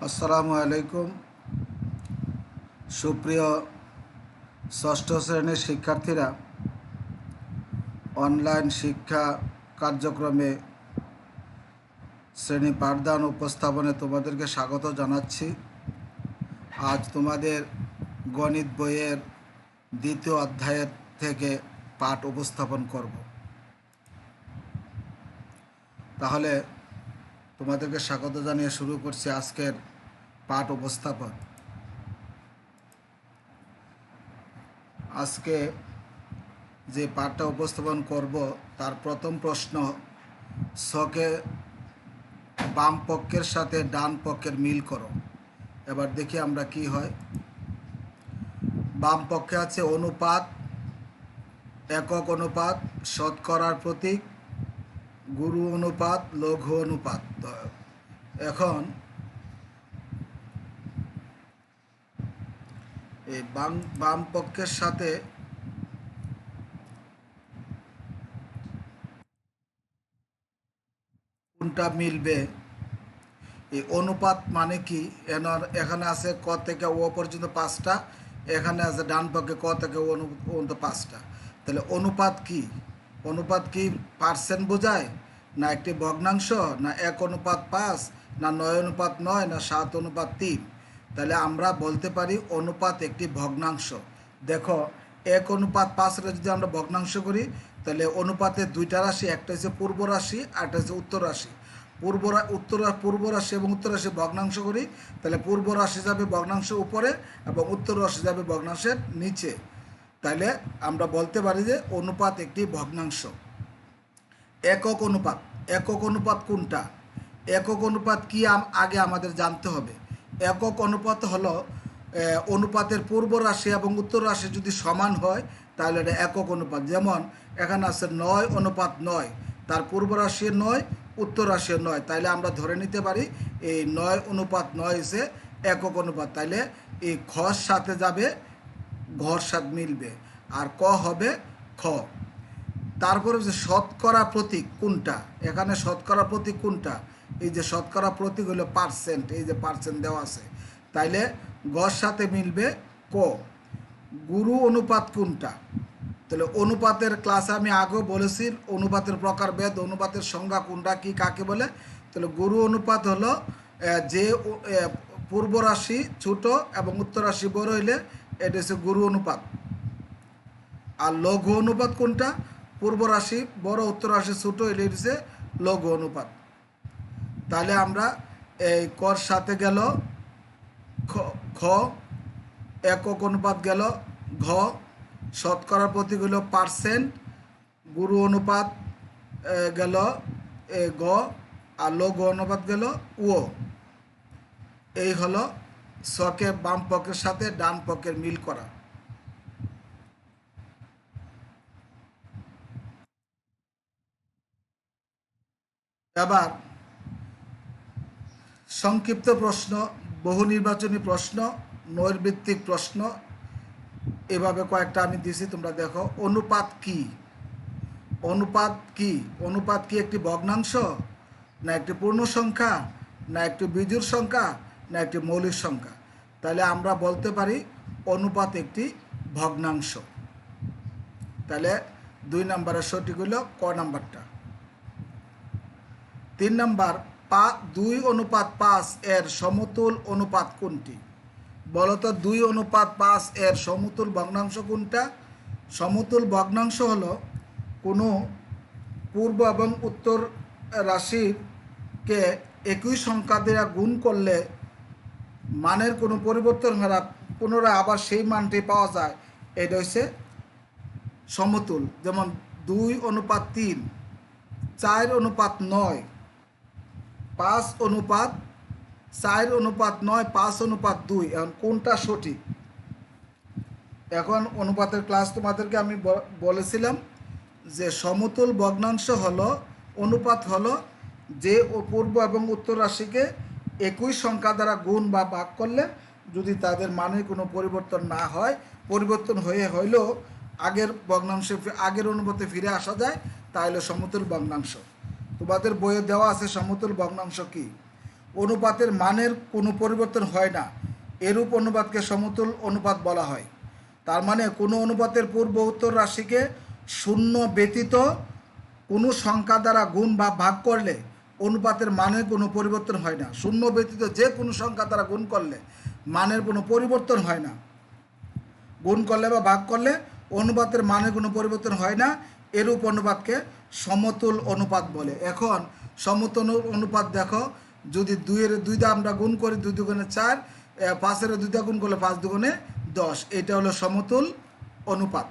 আসসালামু আলাইকুম। সুপ্রিয় ষষ্ঠ শ্রেণীর শিক্ষার্থীরা, অনলাইন শিক্ষা কার্যক্রমে শ্রেণী পাঠদান উপস্থাপনে তোমাদেরকে স্বাগত জানাচ্ছি। আজ তোমাদের গণিত বইয়ের দ্বিতীয় অধ্যায়ের থেকে পাঠ উপস্থাপন করব। তাহলে তোমাদেরকে স্বাগত জানিয়ে শুরু করছি আজকের পাঠ উপস্থাপন। আজকে যে পাঠটা উপস্থাপন করব তার প্রথম প্রশ্ন, ছকে বাম পক্ষের সাথে ডান পক্ষের মিল করো। এবার দেখি আমরা কি হয়। বাম পক্ষে আছে অনুপাত, একক অনুপাত, শতকরার প্রতীক, গুরু অনুপাত, লঘু অনুপাত। এখন এই বাম পক্ষের সাথে কোনটা মিলবে? এই অনুপাত মানে কি? এখানে আছে ক থেকে ও পর্যন্ত 5টা, এখানে আছে ডান পক্ষে ক থেকে ও পর্যন্ত 5টা। তাহলে অনুপাত কি? অনুপাত কি পার্সেন্ট বোঝায়, না একটি ভগ্নাংশ, না 1:5, না 9:9, না 7:3? তাহলে আমরা বলতে পারি অনুপাত একটি ভগ্নাংশ। দেখো, 1:5 যদি আমরা ভগ্নাংশ করি তাহলে অনুপাতের দুইটা রাশি, একটা হচ্ছে পূর্ব রাশি আর একটা হচ্ছে উত্তর রাশি। পূর্ব রাশি এবং উত্তর রাশি ভগ্নাংশ করি তাহলে পূর্ব রাশি যাবে ভগ্নাংশের উপরে এবং উত্তর রাশি যাবে ভগ্নাংশের নিচে। তাহলে আমরা বলতে পারি যে অনুপাত একটি ভগ্নাংশ। একক অনুপাত, একক অনুপাত কোনটা? একক অনুপাত কি আগে আমাদের জানতে হবে। একক অনুপাত হলো অনুপাতের পূর্ব রাশি এবং উত্তর রাশি যদি সমান হয় তাহলে এটা একক অনুপাত। যেমন এখানে আছে 9:9, তার পূর্ব রাশি 9, উত্তর রাশি 9, তাইলে আমরা ধরে নিতে পারি এই 9:9 হচ্ছে একক অনুপাত। তাইলে এই খর সাথে যাবে, ঘর সাথে মিলবে, আর ক হবে খ। তারপরে যে শতকরা প্রতীক কোনটা? এখানে শতকরা প্রতীক কোনটা? এই যে শতকরা প্রতীক হলো পার্সেন্ট, এই যে পার্সেন্ট দেওয়া আছে, তাইলে গড় সাথে মিলবে ক। গুরু অনুপাত কোনটা? তাহলে অনুপাতের ক্লাসে আমি আগেও বলেছি অনুপাতের প্রকারভেদ, অনুপাতের সংজ্ঞা কোনটা, কি কাকে বলে। তাহলে গুরু অনুপাত হলো যে পূর্ব রাশি ছোট এবং উত্তর রাশি বড় হইলে এটা হচ্ছে গুরু অনুপাত। আর লঘু অনুপাত কোনটা? পূর্ব রাশি বড়, উত্তর রাশি ছোট হইলে এটা হচ্ছে লঘু অনুপাত। তাহলে আমরা এই কর সাথে গেল খ, একক অনুপাত গেল ঘ, শতকরার প্রতীক হলো পার্সেন্ট, গুরু অনুপাত গেল গ, আর লঘু অনুপাত গেল ও। এই হলো ছকে বাম পক্ষের সাথে ডান পক্ষের মিল করা। এবার সংক্ষিপ্ত প্রশ্ন, বহু নির্বাচনী প্রশ্ন, নৈর্ভিত্তিক প্রশ্ন, এভাবে কয়েকটা আমি দিছি, তোমরা দেখো। অনুপাত কি? অনুপাত কি? অনুপাত কি একটি ভগ্নাংশ, না একটি পূর্ণ সংখ্যা, না একটি বিজোড় সংখ্যা, না একটি মৌলিক সংখ্যা? তাহলে আমরা বলতে পারি অনুপাত একটি ভগ্নাংশ। তাহলে 2 নম্বরের সঠিক হইল ক নাম্বারটা। 3 নম্বর, 2:5 এর সমতুল অনুপাত কোনটি? বলতো 2:5 এর সমতুল ভগ্নাংশ কোনটা? সমতুল ভগ্নাংশ হলো কোনো পূর্ব এবং উত্তর রাশিকে একই সংখ্যা দ্বারা গুণ করলে মানের কোনো পরিবর্তন হয় না, পুনরায় আবার সেই মানটি পাওয়া যায়, এটা হচ্ছে সমতুল। যেমন 2:3, 4:9, 5:4:9, 5:2। এখন কোনটা সঠিক? এখন অনুপাতের ক্লাস তোমাদেরকে আমি বলেছিলাম যে সমতুল ভগ্নাংশ হলো, অনুপাত হলো যে পূর্ব এবং উত্তর রাশিকে একই সংখ্যা দ্বারা গুণ বা ভাগ করলে যদি তাদের মানে কোনো পরিবর্তন না হয়, পরিবর্তন হইলেও আগের ভগ্নাংশে, আগের অনুপাতে ফিরে আসা যায়, তাহলে সমতুল ভগ্নাংশ। তোমাদের বইয়ে দেওয়া আছে সমতুল ভগ্নাংশ কি। অনুপাতের মানের কোনো পরিবর্তন হয় না, এরূপ অনুপাতকে সমতুল অনুপাত বলা হয়। তার মানে কোনো অনুপাতের পূর্ব উত্তর রাশিকে শূন্য ব্যতীত কোনো সংখ্যা দ্বারা গুণ বা ভাগ করলে অনুপাতের মানের কোনো পরিবর্তন হয় না। শূন্য ব্যতীত যে কোনো সংখ্যা দ্বারা গুণ করলে মানের কোনো পরিবর্তন হয় না। গুণ করলে বা ভাগ করলে অনুপাতের মানের কোনো পরিবর্তন হয় না, এরূপ অনুপাতকে সমতুল অনুপাত বলে। এখন সমতুল অনুপাত দেখো, যদি 2 দ্বারা আমরা গুণ করি 2 দুগুণে 4, 5-এর 2 দ্বারা গুণ করলে 5 দুগুণে 10, এটা হলো সমতুল অনুপাত।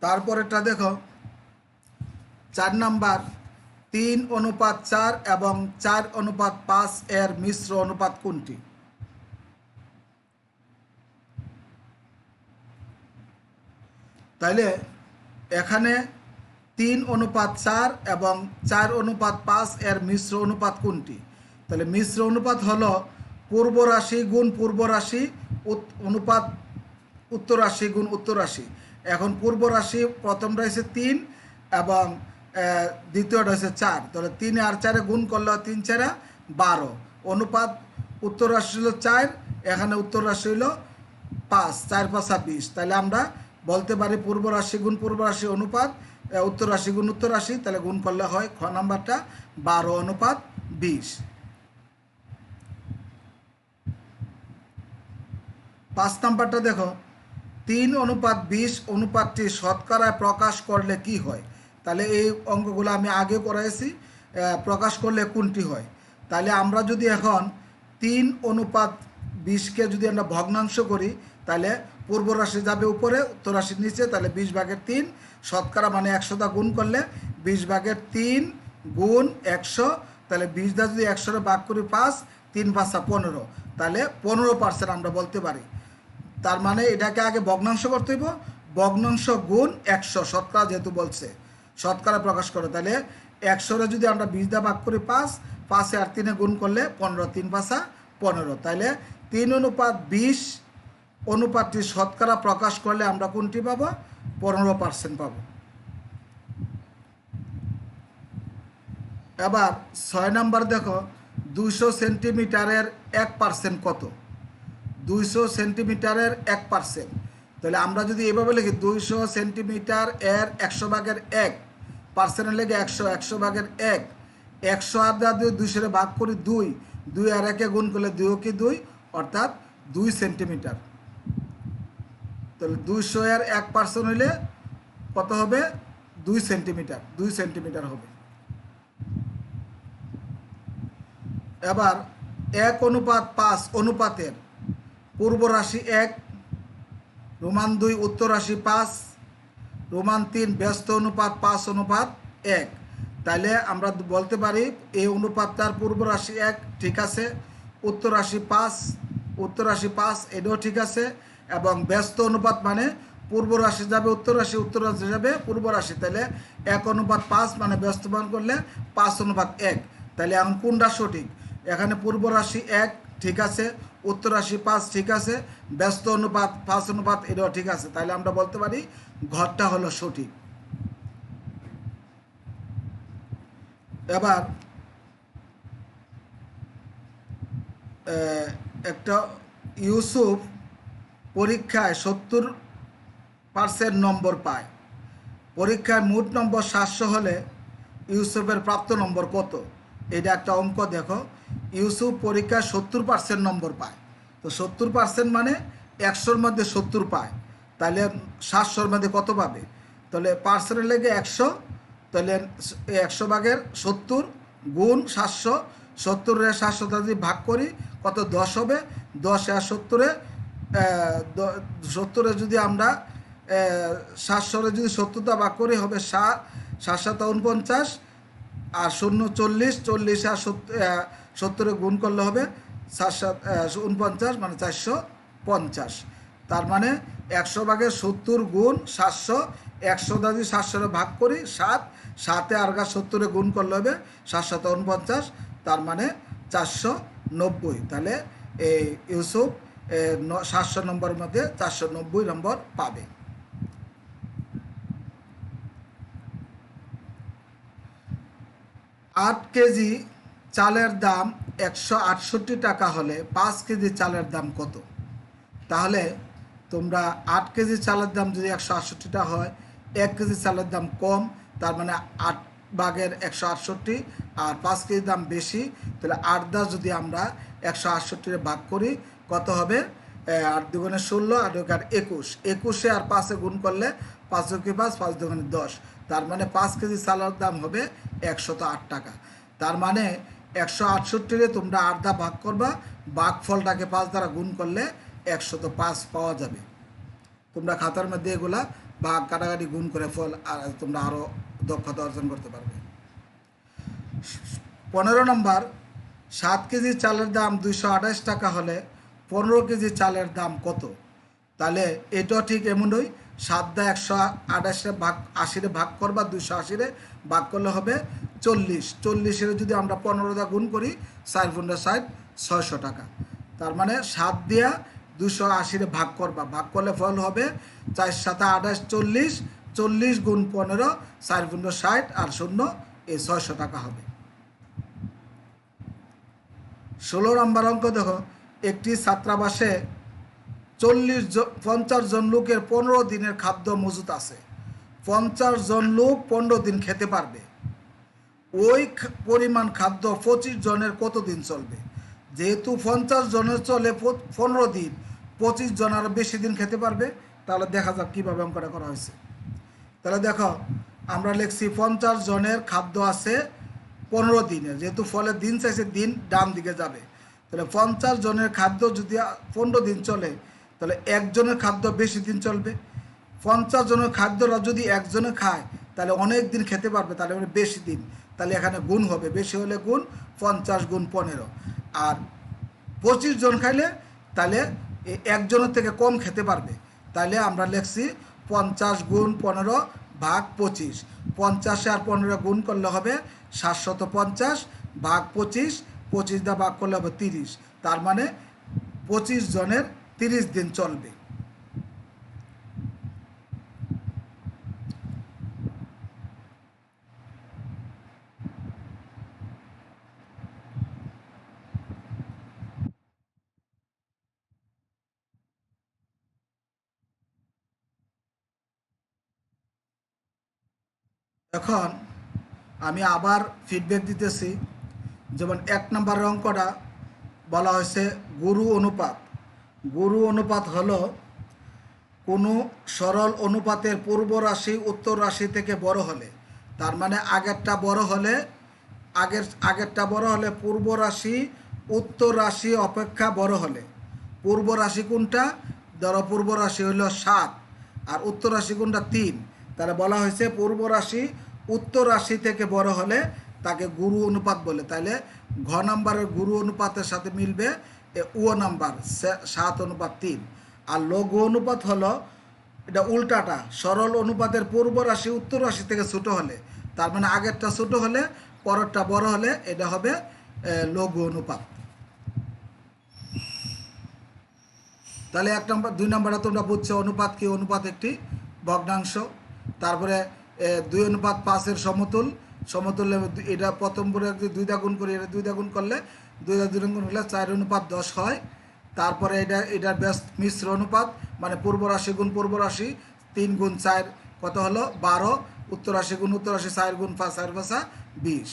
তারপরেরটা দেখো 4 নাম্বার, 3:4 এবং 4:5 এর মিশ্র অনুপাত কোনটি? তাইলে এখানে 3:4 এবং 4:5 এর মিশ্র অনুপাত কোনটি? তাহলে মিশ্র অনুপাত হলো পূর্ব রাশি গুণ পূর্ব রাশি অনুপাত উত্তর রাশি গুণ উত্তর রাশি। এখন পূর্ব রাশি প্রথমটা হচ্ছে 3 এবং দ্বিতীয়টা হচ্ছে 4। তাহলে 3 আর 4 গুণ করলে 3 4 12। অনুপাত উত্তর রাশি হলো 4, এখানে উত্তর রাশি হলো 5, 4 5 20। তাহলে আমরা বলতে পারি পূর্ব রাশি গুণ পূর্ব রাশি অনুপাত উত্তর রাশি গুণ উত্তর রাশি, তাহলে গুণ করলে হয় খ নাম্বারটা 12:20। 5 নাম্বারটা দেখো, 3:20 অনুপাতটি শতকরায় প্রকাশ করলে কি হয়? তাহলে এই অঙ্কগুলো আমি আগে করাইছি, প্রকাশ করলে কোনটি হয়? তাহলে আমরা যদি এখন 3:20কে যদি আমরা ভগ্নাংশ করি, তাহলে পূর্ব রাশি যাবে উপরে, উত্তর রাশির নিচে, তাহলে 20/3 শতকরা মানে 100 দা গুণ করলে 20/3 গুণ 100, তাহলে 20 দা যদি 100 ভাগ করি 5, 3 5 15, তাহলে 15% আমরা বলতে পারি। তার মানে এটাকে আগে ভগ্নাংশ করতে হইব, ভগ্নাংশ গুণ 100 শতকরা যেহেতু বলছে শতকরা প্রকাশ করে, তাহলে 100 যদি আমরা 20 দা ভাগ করি 5, 5 আর 3 গুণ করলে 15, 3 5 15। তাহলে 3:20 অনুপাতটি শতকরা প্রকাশ করলে আমরা কোনটি পাবো? 15% পাবো। এবার 6 নাম্বার দেখো, 200 সেন্টিমিটারের 1% কত? 200 সেন্টিমিটারের 1%। তাহলে আমরা যদি এভাবে লিখি 200 সেন্টিমিটার এর 100/1 লেগে 100, 100/1, 100 আর দ্বারা 200 ভাগ করি 2, 2 আর 1 গুণ করলে 2 কি 2, অর্থাৎ 2 সেন্টিমিটার। তাহলে 200 এর 1% হইলে কত হবে? 2 সেন্টিমিটার, 2 সেন্টিমিটার হবে। এবার 1:5 অনুপাতের পূর্ব রাশি 1, রোমান 2 উত্তর রাশি 5, রোমান 3 ব্যস্ত অনুপাত 5:1। তাইলে আমরা বলতে পারি এই অনুপাতটার পূর্ব রাশি 1 ঠিক আছে, উত্তর রাশি 5, উত্তর রাশি 5 এটাও ঠিক আছে, এবং ব্যস্ত অনুপাত মানে পূর্ব রাশি যাবে উত্তর রাশি, উত্তর রাশি যাবে পূর্ব রাশি, তাহলে 1:5 মানে ব্যস্ত মান করলে 5:1। তাহলে এখন কোনটা সঠিক? এখানে পূর্ব রাশি 1 ঠিক আছে, উত্তর রাশি 5 ঠিক আছে, ব্যস্ত অনুপাত 5:1 এটাও ঠিক আছে। তাহলে আমরা বলতে পারি ঘরটা হলো সঠিক। এবার একটা ইউসুফ পরীক্ষায় 70% নম্বর পায়। পরীক্ষায় মোট নম্বর 700 হলে ইউসুফের প্রাপ্ত নম্বর কত? এটা একটা অঙ্ক দেখো, ইউসুফ পরীক্ষায় 70% নম্বর পায়। তো 70% মানে 100-র মধ্যে 70 পায়, তাহলে 700-র মধ্যে কত পাবে? তাহলে পার্সেন্টের লেগে 100, তাহলে 100/70 গুণ 700, 70-এর 700 যদি ভাগ করি কত? 10 হবে। 10 আর 70-এ যদি আমরা 700-রে যদি 70 ভাগ করি হবে 7, 7 7 49, আর 0 40, 40 আর 70-এ গুণ করলে হবে 7 7 49 মানে 450। তার মানে 100/70 গুণ 700, 100 যদি 700-রে ভাগ করি 7, 7-এ আর 70-এ গুণ করলে হবে 7 7 49, তার মানে 490। তাহলে এই ইউসুফ 700 নম্বরের মধ্যে 490 নম্বর পাবে। 8 কেজি চালের দাম 168 টাকা হলে 5 কেজি চালের দাম কত? তাহলে তোমরা 8 কেজি চালের দাম যদি 168 হয়, 1 কেজি চালের দাম কম, তার মানে 8/168, আর 5 কেজি দাম বেশি, তাহলে 8 দ্বারা যদি আমরা 168 ভাগ করি কত হবে? 8 × 2 = 16, 8 × 21, 21 আর 5 গুণ করলে 5 × 5, 5 × 2 = 10, তার মানে 5 কেজি চালের দাম হবে 108 টাকা। তার মানে 168 তোমরা 8 দ্বারা ভাগ করবা, ভাগফলটাকে 5 দ্বারা গুণ করলে 105 পাওয়া যাবে। তোমরা খাতার মধ্যে এগুলা ভাগ কাটাকাটি গুণ করে ফল আর তোমরা আরও দক্ষতা অর্জন করতে পারবে। 15 নম্বর, 7 কেজি চালের দাম 228 টাকা হলে 15 কেজি চালের দাম কত? তাহলে এটাও ঠিক এমনই, 7 দ্বারা 128 ভাগ 80 ভাগ করবা, 280 ভাগ করলে হবে 40, 40 যদি আমরা 15 দ্বারা গুণ করি 4 × 60, 600 টাকা। তার মানে 7 দিয়া 280 ভাগ করবা, ভাগ করলে ফল হবে 4 × 7 = 28, 40, 40 × 15, 4 × 60 আর 0, এই 600 টাকা হবে। 16 নম্বর অঙ্ক দেখো, একটি ছাত্রাবাসে 50 জন লোকের 15 দিনের খাদ্য মজুত আছে। 50 জন লোক 15 দিন খেতে পারবে। ওই পরিমাণ খাদ্য 25 জনের কত দিন চলবে? যেহেতু 50 জনের চলে 15 দিন, 25 জন আরও বেশি দিন খেতে পারবে। তাহলে দেখা যাক কীভাবে অঙ্কটা করা হয়েছে। তাহলে দেখো, আমরা লিখছি 50 জনের খাদ্য আছে 15 দিনের, যেহেতু ফলের দিন চাইছে, দিন ডান দিকে যাবে। তাহলে 50 জনের খাদ্য যদি 15 দিন চলে, তাহলে একজনের খাদ্য বেশি দিন চলবে। 50 জনের খাদ্যটা যদি একজনে খায় তাহলে অনেক দিন খেতে পারবে, তাহলে বেশি দিন, তাহলে এখানে গুণ হবে, বেশি হলে গুণ, 50 × 15। আর 25 জন খাইলে তাহলে একজনের থেকে কম খেতে পারবে। তাহলে আমরা লিখছি 50 × 15 ভাগ 25, 50 আর 15 গুণ করলে হবে 750 ভাগ 25, 25 দ্বারা ভাগ করলে হবে 30, তার মানে 25 জনের 30 দিন চলবে। এখন আমি আবার ফিডব্যাক দিতেছি। যেমন 1 নম্বর অঙ্কটা বলা হয়েছে গুরু অনুপাত। গুরু অনুপাত হলো কোনো সরল অনুপাতের পূর্ব রাশি উত্তর রাশি থেকে বড় হলে, তার মানে আগেরটা বড় হলে পূর্ব রাশি উত্তর রাশি অপেক্ষা বড় হলে, পূর্ব রাশি কোনটা? ধরো পূর্ব রাশি হলো 7 আর উত্তর রাশি কোনটা? 3। তাহলে বলা হয়েছে পূর্ব রাশি উত্তর রাশি থেকে বড় হলে তাকে গুরু অনুপাত বলে। তাহলে ঘ নাম্বারের গুরু অনুপাতের সাথে মিলবে ও নাম্বার 7:3। আর লঘু অনুপাত হলো এটা উল্টাটা, সরল অনুপাতের পূর্ব রাশি উত্তর রাশি থেকে ছোট হলে, তার মানে আগেরটা ছোট হলে পরেরটা বড় হলে এটা হবে লঘু অনুপাত। তাহলে 1 নম্বর 2 নম্বরে তোমরা বুঝছো অনুপাত কি? অনুপাত একটি ভগ্নাংশ। তারপরে 2:5 সমতুল, সমতুল্য এটা প্রথম করে 2 দ্বারা গুণ করি, এটা 2 দ্বারা গুণ করলে 2 দ্বারা 2 গুণ করলে 4:10 হয়। তারপরে এটার মিশ্র অনুপাত, মানে পূর্ব রাশি গুণ পূর্ব রাশি, 3 × 4 কত হলো? 12, উত্তর রাশি গুণ উত্তর রাশি, 4 × 5, 4 × 5 20।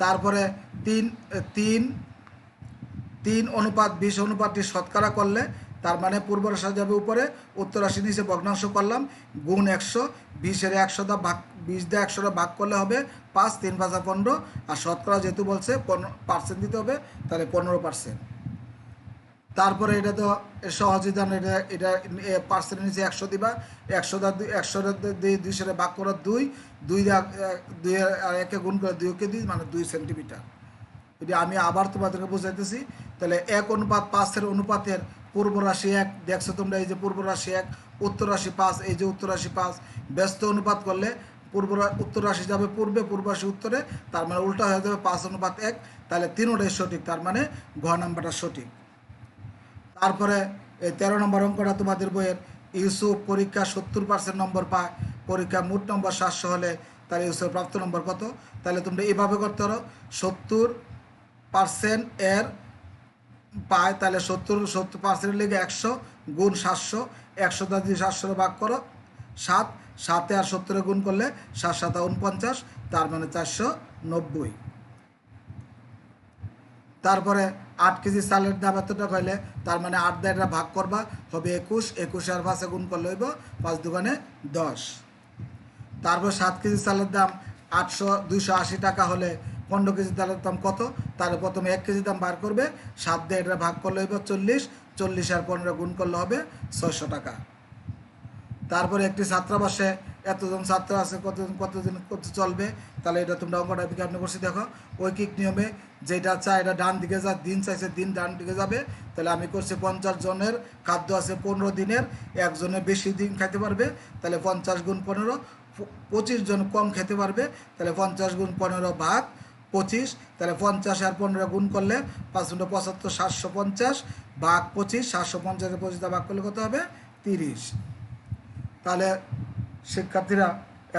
তারপরে 3:20 অনুপাতটি শতকরা করলে, তার মানে পূর্ব রাশি যাবে উপরে, উত্তর রাশি নিচে, ভগ্নাংশ করলাম, গুণ 100, 20-এর 100 দ্বারা ভাগ, 20 দ্বারা 100 ভাগ করলে হবে 5, 3 × 5 = 15, আর শতকরা যেহেতু বলছে 15% দিতে হবে, তাহলে 15%। তারপরে এটা তো সহজে জানো, এটা পার্সেন্টের নিচে 100 দিবা, 100 দিয়ে 200 ভাগ করার 2 আর 1 গুণ করে 2 দিই, মানে 2 সেন্টিমিটার। এটা আমি আবার তোমাদেরকে বুঝাইতেছি। তাহলে 1:5 অনুপাতের পূর্ব রাশি 1, দেখছো তোমরা, এই যে পূর্ব রাশি 1, উত্তর রাশি 5, এই যে উত্তর রাশি 5, ব্যস্ত অনুপাত করলে উত্তর রাশি যাবে পূর্বে, পূর্ব রাশি উত্তরে, তার মানে উল্টা হয়ে যাবে 5:1। তাহলে 3টাই সঠিক, তার মানে ঘ নাম্বারটা সঠিক। তারপরে এই 13 নম্বর অঙ্কটা তোমাদের বইয়ের, ইউসুফ পরীক্ষা 70% নম্বর পায়, পরীক্ষা মোট নম্বর 700 হলে তাহলে উৎসব প্রাপ্ত নম্বর কত? তাহলে তোমরা এভাবে করতে পারো, 70% এর পায়, তাহলে 70% লেগে 100 গুণ 700, 100 দ্বারা যদি 700 ভাগ করো 7, 7 আর 70 গুণ করলে 7 7 49, তার মানে 490। তারপরে 8 কেজি চালের দাম এতটা হইলে তার মানে 8 দ্বারা ভাগ করবা হবে 21, 21 আর 5 গুণ করলে হইব 5 দুগুণে 10। তারপর 7 কেজি চালের দাম 280 টাকা হলে 15 কেজি চালের দাম কত? তাহলে প্রথমে 1 কেজি দাম বার করবে, 7 দিয়ে এটা ভাগ করলে হইব 40, 40 আর 15 গুণ করলে হবে 600 টাকা। তারপরে একটি ছাত্রাবাসে এতজন ছাত্র আছে, কতদিন কত চলবে? তাহলে এটা তোমরা অঙ্কটা বিজ্ঞাপন করছি দেখো, ঐকিক নিয়মে যেটা চাই এটা ডান দিকে যা, দিন চাইছে দিন ডান দিকে যাবে। তাহলে আমি করছি 50 জনের খাদ্য আছে 15 দিনের, একজনে বেশি দিন খাইতে পারবে, তাহলে 50 গুণ 15, 25 জন কম খেতে পারবে, তাহলে 50 গুণ 15 ভাগ 25, তাহলে 50 আর 15 গুণ করলে 5 75, 750 ভাগ 25, 750 25 ভাগ করলে কত হবে? 30। তাহলে শিক্ষার্থীরা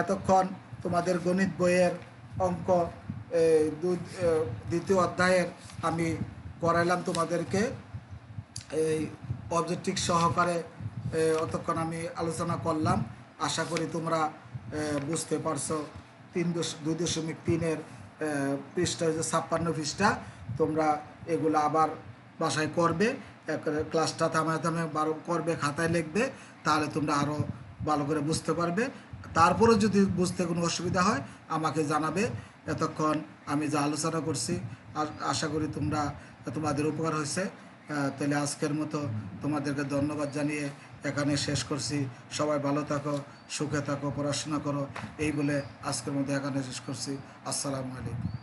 এতক্ষণ তোমাদের গণিত বইয়ের অঙ্ক দ্বিতীয় অধ্যায়ের আমি করাইলাম তোমাদেরকে, এই অবজেক্টিভ সহকারে অতক্ষণ আমি আলোচনা করলাম। আশা করি তোমরা বুঝতে পারছো। 2.3-এর পৃষ্ঠা হচ্ছে 56 পৃষ্ঠা। তোমরা এগুলো আবার বাসায় করবে, ক্লাসটা থামায় থামায় করবে, খাতায় লিখবে, তাহলে তোমরা আরও ভালো করে বুঝতে পারবে। তারপরে যদি বুঝতে কোনো অসুবিধা হয় আমাকে জানাবে। এতক্ষণ আমি যা আলোচনা করছি আশা করি তোমাদের উপকার হয়েছে। তাহলে আজকের মতো তোমাদেরকে ধন্যবাদ জানিয়ে এখানে শেষ করছি। সবাই ভালো থাকো, সুখে থাকো, পড়াশোনা করো, এই বলে আজকের মতো এখানে শেষ করছি। আসসালামু আলাইকুম।